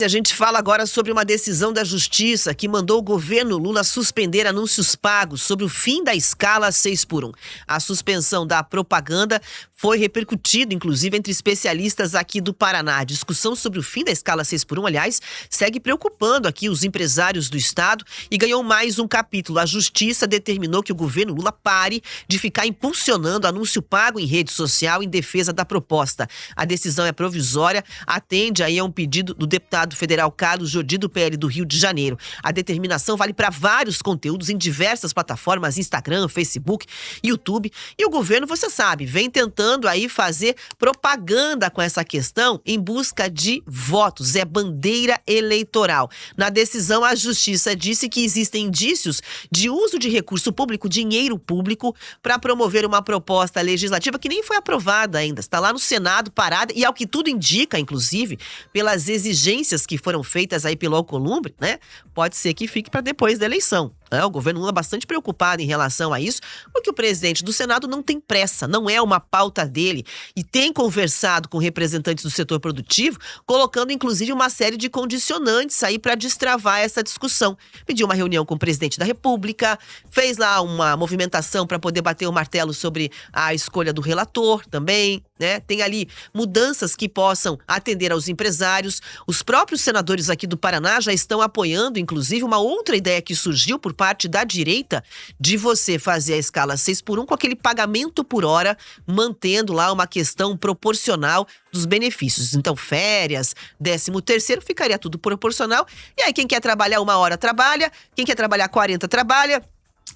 A gente fala agora sobre uma decisão da Justiça que mandou o governo Lula suspender anúncios pagos sobre o fim da escala 6x1. A suspensão da propaganda foi repercutida, inclusive, entre especialistas aqui do Paraná. A discussão sobre o fim da escala 6x1, aliás, segue preocupando aqui os empresários do estado e ganhou mais um capítulo. A Justiça determinou que o governo Lula pare de ficar impulsionando anúncio pago em rede social em defesa da proposta. A decisão é provisória, atende aí a um pedido do deputado federal Carlos Jordi, do PL do Rio de Janeiro. A determinação vale para vários conteúdos em diversas plataformas, Instagram, Facebook, YouTube. E o governo, você sabe, vem tentando aí fazer propaganda com essa questão em busca de votos. É bandeira eleitoral. Na decisão, a Justiça disse que existem indícios de uso de recurso público, dinheiro público, para promover uma proposta legislativa que nem foi aprovada ainda. Está lá no Senado, parada, e ao que tudo indica, inclusive, pelas exigências que foram feitas aí pelo Alcolumbre, né? Pode ser que fique para depois da eleição. O governo Lula bastante preocupado em relação a isso, porque o presidente do Senado não tem pressa, não é uma pauta dele, e tem conversado com representantes do setor produtivo, colocando inclusive uma série de condicionantes aí para destravar essa discussão. Pediu uma reunião com o presidente da República, fez lá uma movimentação para poder bater o martelo sobre a escolha do relator também, né? Tem ali mudanças que possam atender aos empresários. Os próprios senadores aqui do Paraná já estão apoiando, inclusive, uma outra ideia que surgiu por parte da direita de você fazer a escala 6x1 com aquele pagamento por hora, mantendo lá uma questão proporcional dos benefícios. Então, férias, 13º, ficaria tudo proporcional. E aí, quem quer trabalhar 1 hora, trabalha. Quem quer trabalhar 40, trabalha.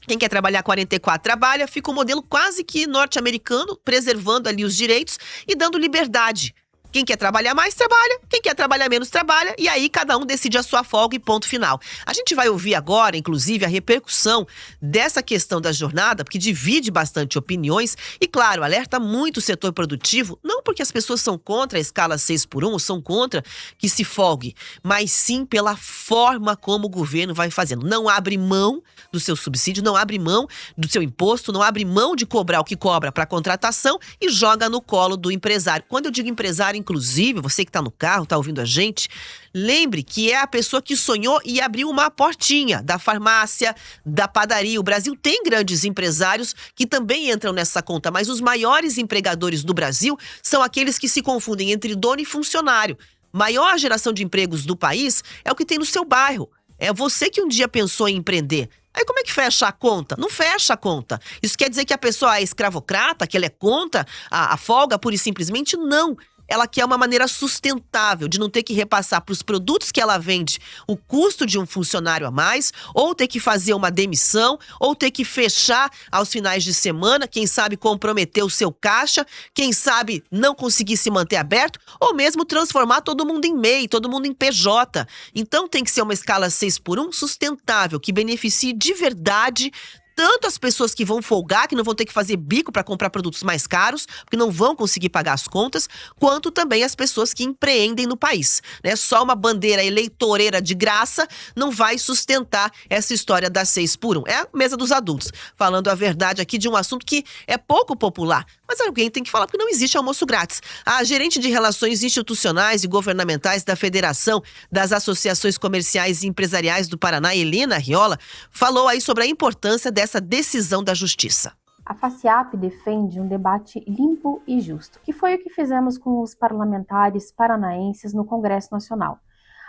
Quem quer trabalhar 44 trabalha, fica um modelo quase que norte-americano, preservando ali os direitos e dando liberdade. Quem quer trabalhar mais, trabalha. Quem quer trabalhar menos, trabalha. E aí, cada um decide a sua folga e ponto final. A gente vai ouvir agora, inclusive, a repercussão dessa questão da jornada, porque divide bastante opiniões e, claro, alerta muito o setor produtivo, não porque as pessoas são contra a escala 6x1 ou são contra que se folgue, mas sim pela forma como o governo vai fazendo. Não abre mão do seu subsídio, não abre mão do seu imposto, não abre mão de cobrar o que cobra para contratação e joga no colo do empresário. Quando eu digo empresário, inclusive, você que está no carro, está ouvindo a gente, lembre que é a pessoa que sonhou e abriu uma portinha da farmácia, da padaria. O Brasil tem grandes empresários que também entram nessa conta, mas os maiores empregadores do Brasil são aqueles que se confundem entre dono e funcionário. Maior geração de empregos do país é o que tem no seu bairro. É você que um dia pensou em empreender. Aí como é que fecha a conta? Não fecha a conta. Isso quer dizer que a pessoa é escravocrata, que ela é contra a folga pura e simplesmente? Não. Ela quer uma maneira sustentável de não ter que repassar para os produtos que ela vende o custo de um funcionário a mais, ou ter que fazer uma demissão, ou ter que fechar aos finais de semana, quem sabe comprometer o seu caixa, quem sabe não conseguir se manter aberto, ou mesmo transformar todo mundo em MEI, todo mundo em PJ. Então tem que ser uma escala 6x1 sustentável, que beneficie de verdade tanto as pessoas que vão folgar, que não vão ter que fazer bico para comprar produtos mais caros, porque não vão conseguir pagar as contas, quanto também as pessoas que empreendem no país, né? Só uma bandeira eleitoreira de graça não vai sustentar essa história da 6x1. É a mesa dos adultos, falando a verdade aqui de um assunto que é pouco popular, mas alguém tem que falar porque não existe almoço grátis. A gerente de Relações Institucionais e Governamentais da Federação das Associações Comerciais e Empresariais do Paraná, Helena Riola, falou aí sobre a importância dessa decisão da Justiça. A FACIAP defende um debate limpo e justo, que foi o que fizemos com os parlamentares paranaenses no Congresso Nacional.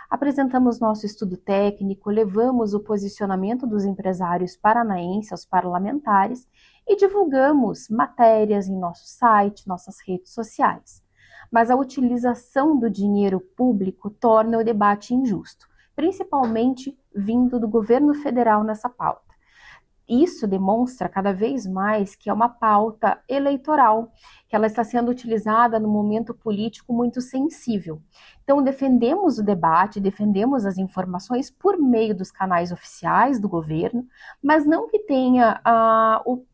Apresentamos nosso estudo técnico, levamos o posicionamento dos empresários paranaenses aos parlamentares e divulgamos matérias em nosso site, nossas redes sociais. Mas a utilização do dinheiro público torna o debate injusto, principalmente vindo do governo federal nessa pauta. Isso demonstra cada vez mais que é uma pauta eleitoral, que ela está sendo utilizada num momento político muito sensível. Então, defendemos o debate, defendemos as informações por meio dos canais oficiais do governo, mas não que tenha o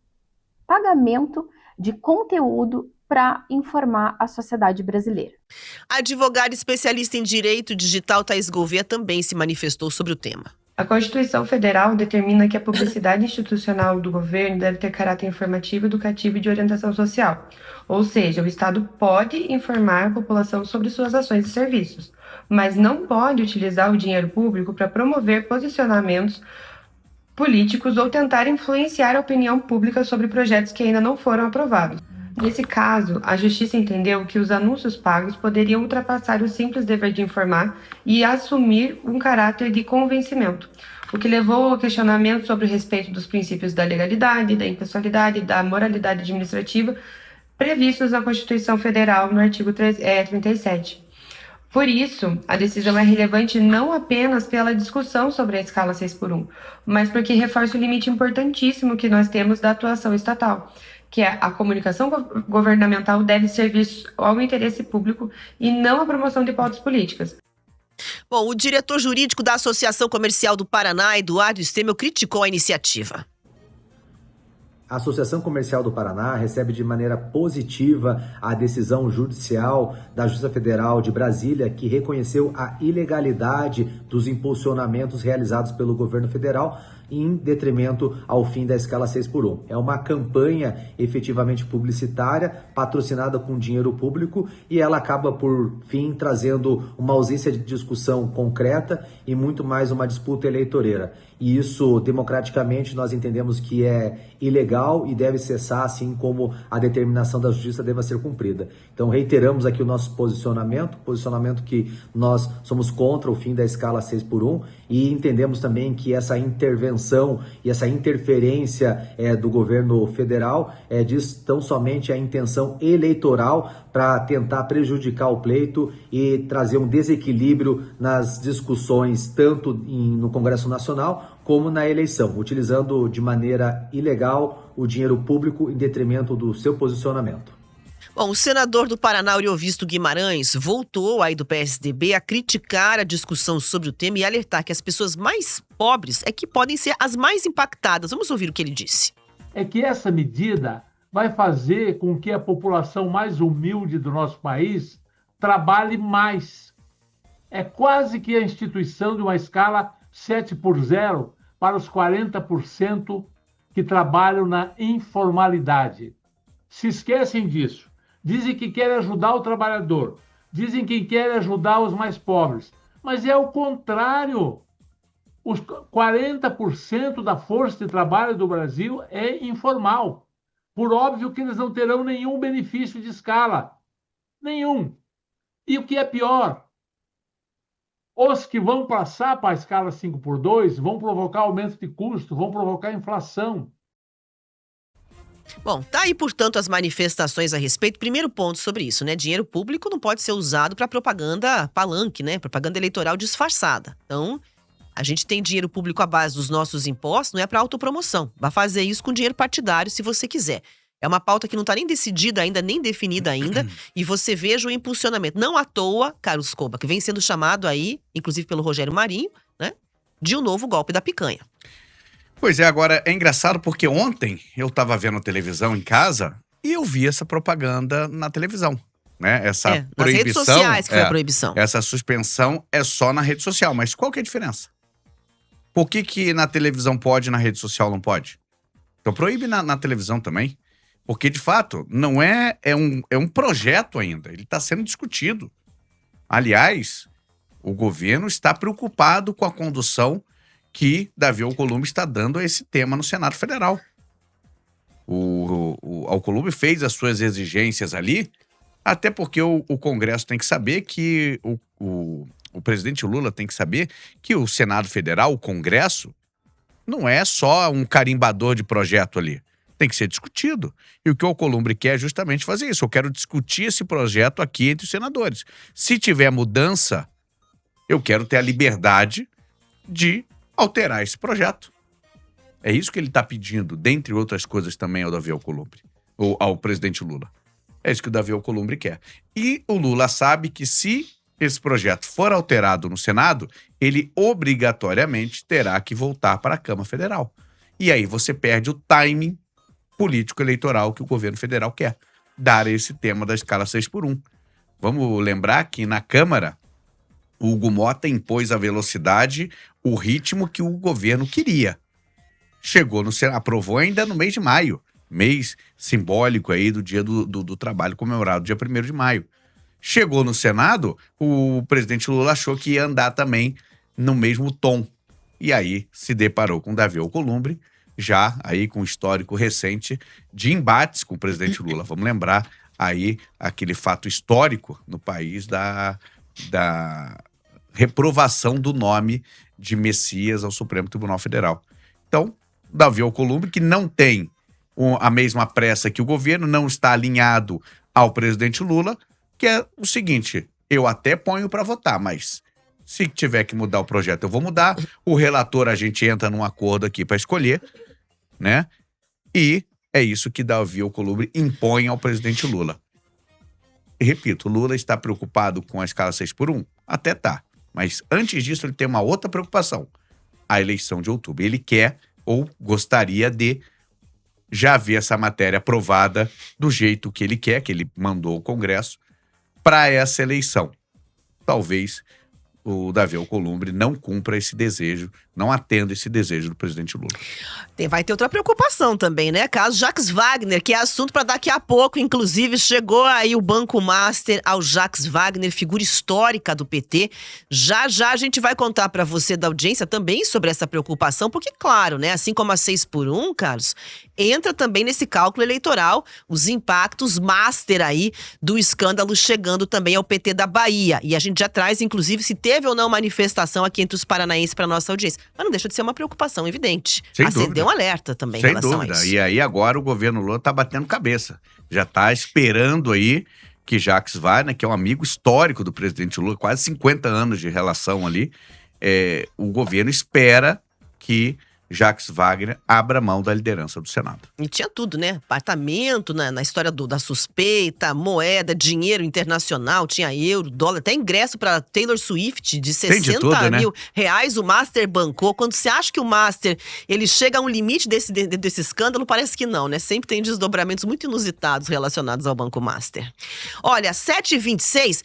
pagamento de conteúdo para informar a sociedade brasileira. A advogada especialista em direito digital Thaís Gouveia também se manifestou sobre o tema. A Constituição Federal determina que a publicidade institucional do governo deve ter caráter informativo, educativo e de orientação social. Ou seja, o Estado pode informar a população sobre suas ações e serviços, mas não pode utilizar o dinheiro público para promover posicionamentos políticos ou tentar influenciar a opinião pública sobre projetos que ainda não foram aprovados. Nesse caso, a Justiça entendeu que os anúncios pagos poderiam ultrapassar o simples dever de informar e assumir um caráter de convencimento, o que levou ao questionamento sobre o respeito dos princípios da legalidade, da impessoalidade e da moralidade administrativa previstos na Constituição Federal no artigo 37. Por isso, a decisão é relevante não apenas pela discussão sobre a escala 6x1, mas porque reforça o limite importantíssimo que nós temos da atuação estatal, que é a comunicação governamental deve servir ao interesse público e não à promoção de pautas políticas. Bom, o diretor jurídico da Associação Comercial do Paraná, Eduardo Stemel, criticou a iniciativa. A Associação Comercial do Paraná recebe de maneira positiva a decisão judicial da Justiça Federal de Brasília, que reconheceu a ilegalidade dos impulsionamentos realizados pelo governo federal em detrimento ao fim da escala 6x1. É uma campanha efetivamente publicitária, patrocinada com dinheiro público, e ela acaba, por fim, trazendo uma ausência de discussão concreta e muito mais uma disputa eleitoreira. E isso, democraticamente, nós entendemos que é ilegal e deve cessar, assim como a determinação da Justiça deva ser cumprida. Então, reiteramos aqui o nosso posicionamento que nós somos contra o fim da escala 6x1 e entendemos também que essa intervenção e essa interferência do governo federal diz tão somente a intenção eleitoral para tentar prejudicar o pleito e trazer um desequilíbrio nas discussões, tanto no Congresso Nacional como na eleição, utilizando de maneira ilegal o dinheiro público em detrimento do seu posicionamento. Bom, o senador do Paraná, Ariovisto Guimarães, voltou aí do PSDB a criticar a discussão sobre o tema e alertar que as pessoas mais pobres é que podem ser as mais impactadas. Vamos ouvir o que ele disse. É que essa medida vai fazer com que a população mais humilde do nosso país trabalhe mais. É quase que a instituição de uma escala 7x0 para os 40% que trabalham na informalidade. Se esquecem disso. Dizem que querem ajudar o trabalhador. Dizem que querem ajudar os mais pobres. Mas é o contrário. Os 40% da força de trabalho do Brasil é informal. Por óbvio que eles não terão nenhum benefício de escala. Nenhum. E o que é pior, os que vão passar para a escala 5x2 vão provocar aumento de custo, vão provocar inflação. Bom, tá aí, portanto, as manifestações a respeito. Primeiro ponto sobre isso, né? Dinheiro público não pode ser usado para propaganda palanque, né? Propaganda eleitoral disfarçada. Então, a gente tem dinheiro público à base dos nossos impostos, não é para autopromoção. Vai fazer isso com dinheiro partidário se você quiser. É uma pauta que não está nem decidida ainda, nem definida ainda, e você veja o impulsionamento. Não à toa, Carlos Coba, que vem sendo chamado aí, inclusive pelo Rogério Marinho, né, de um novo golpe da picanha. Pois é, agora é engraçado porque ontem eu estava vendo televisão em casa e eu vi essa propaganda na televisão, né? Essa proibição, nas redes sociais que foi a proibição. Essa suspensão é só na rede social, mas qual que é a diferença? Por que na televisão pode e na rede social não pode? Então proíbe na televisão também. Porque, de fato, não é um projeto ainda. Ele está sendo discutido. Aliás, o governo está preocupado com a condução que Davi Alcolumbre está dando a esse tema no Senado Federal. O Alcolumbre fez as suas exigências ali, até porque o Congresso tem que saber que o presidente Lula tem que saber que o Senado Federal, o Congresso, não é só um carimbador de projeto ali. Tem que ser discutido. E o que o Alcolumbre quer é justamente fazer isso. Eu quero discutir esse projeto aqui entre os senadores. Se tiver mudança, eu quero ter a liberdade de alterar esse projeto. É isso que ele está pedindo, dentre outras coisas também ao Davi Alcolumbre, ou ao presidente Lula. É isso que o Davi Alcolumbre quer. E o Lula sabe que se esse projeto for alterado no Senado, ele obrigatoriamente terá que voltar para a Câmara Federal. E aí você perde o timing político-eleitoral que o governo federal quer dar esse tema da escala 6x1. Vamos lembrar que na Câmara, o Hugo Mota impôs a velocidade, o ritmo que o governo queria. Chegou no Senado, aprovou ainda no mês de maio, mês simbólico aí do Dia do Trabalho, comemorado dia 1º de maio. Chegou no Senado, o presidente Lula achou que ia andar também no mesmo tom. E aí se deparou com Davi Alcolumbre, já aí com histórico recente de embates com o presidente Lula. Vamos lembrar aí aquele fato histórico no país da reprovação do nome de Messias ao Supremo Tribunal Federal. Então, Davi Alcolumbre, que não tem a mesma pressa que o governo, não está alinhado ao presidente Lula, que é o seguinte: eu até ponho para votar, mas se tiver que mudar o projeto, eu vou mudar. O relator, a gente entra num acordo aqui para escolher, né? E é isso que Davi Alcolumbre impõe ao presidente Lula. E repito, Lula está preocupado com a escala 6x1? Até tá. Mas antes disso, ele tem uma outra preocupação: a eleição de outubro. Ele quer ou gostaria de já ver essa matéria aprovada do jeito que ele quer, que ele mandou ao Congresso, para essa eleição. Talvez o Davi Alcolumbre não cumpra esse desejo, não atenda esse desejo do presidente Lula. Vai ter outra preocupação também, né? Caso Jacques Wagner, que é assunto para daqui a pouco. Inclusive, chegou aí o Banco Master ao Jacques Wagner, figura histórica do PT. Já a gente vai contar para você da audiência também sobre essa preocupação, porque, claro, né? Assim como a 6x1, Carlos, entra também nesse cálculo eleitoral os impactos Master aí do escândalo chegando também ao PT da Bahia. E a gente já traz, inclusive, se teve ou não manifestação aqui entre os paranaenses para nossa audiência. Mas não deixa de ser uma preocupação evidente. Sem Acendeu dúvida. um alerta também em Sem relação dúvida. a isso. E aí agora o governo Lula está batendo cabeça. Já está esperando aí que Jacques Wagner, que é um amigo histórico do presidente Lula, quase 50 anos de relação ali, o governo espera que Jacques Wagner abra mão da liderança do Senado. E tinha tudo, né? Apartamento na história da suspeita, moeda, dinheiro internacional, tinha euro, dólar, até ingresso para Taylor Swift de 60 tudo, né? mil reais o Master bancou. Quando você acha que o Master ele chega a um limite desse escândalo, parece que não, né? Sempre tem desdobramentos muito inusitados relacionados ao Banco Master. Olha, 7h26,